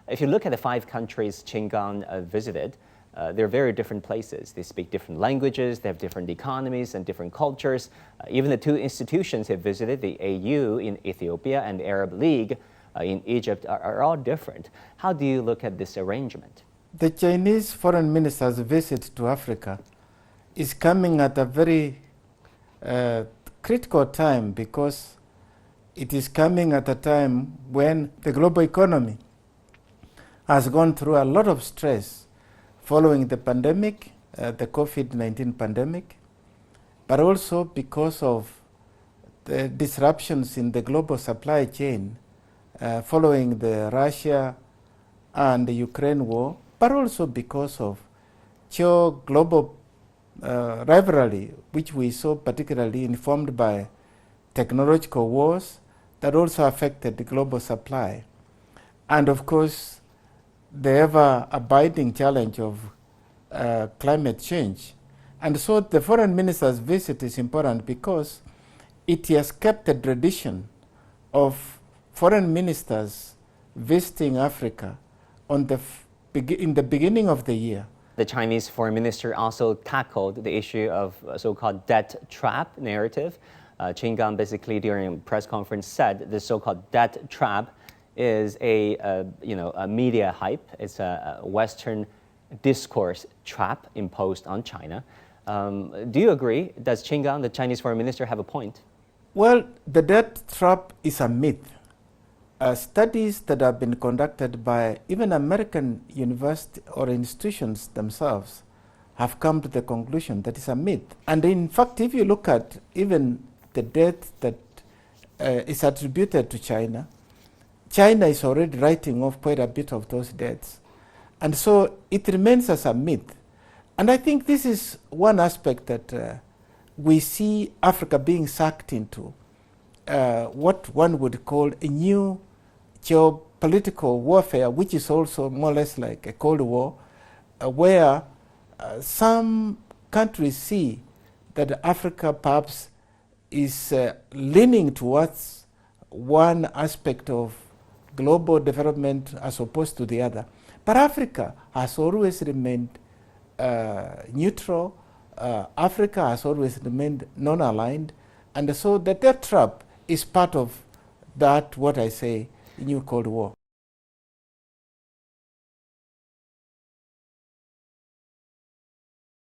If you look at the 5 countries Qin Gang visited, they're very different places. They speak different languages, they have different economies and different cultures. Even the 2 institutions he visited, the AU in Ethiopia and the Arab League in Egypt, are all different. How do you look at this arrangement? The Chinese foreign minister's visit to Africa is coming at a very critical time, because it is coming at a time when the global economy has gone through a lot of stress following the pandemic, the COVID-19 pandemic, but also because of the disruptions in the global supply chain following the Russia and the Ukraine war, but also because of global rivalry, which we saw particularly informed by technological wars that also affected the global supply. And of course, the ever-abiding challenge of climate change. And so the foreign minister's visit is important because it has kept the tradition of foreign ministers visiting Africa in the beginning of the year. The Chinese foreign minister also tackled the issue of so-called debt trap narrative. Qin Gang basically during a press conference said the so-called debt trap is a media hype. It's a Western discourse trap imposed on China. Do you agree? Does Qin Gang, the Chinese foreign minister, have a point? Well, the debt trap is a myth. Studies that have been conducted by even American university or institutions themselves have come to the conclusion that it's a myth. And in fact, if you look at even the debt that is attributed to China, China is already writing off quite a bit of those debts. And so it remains as a myth. And I think this is one aspect that we see Africa being sucked into, what one would call a new geopolitical warfare, which is also more or less like a Cold War, where some countries see that Africa perhaps is leaning towards one aspect of global development as opposed to the other. But Africa has always remained neutral. Africa has always remained non-aligned. And so the debt trap is part of that, what I say, new Cold War.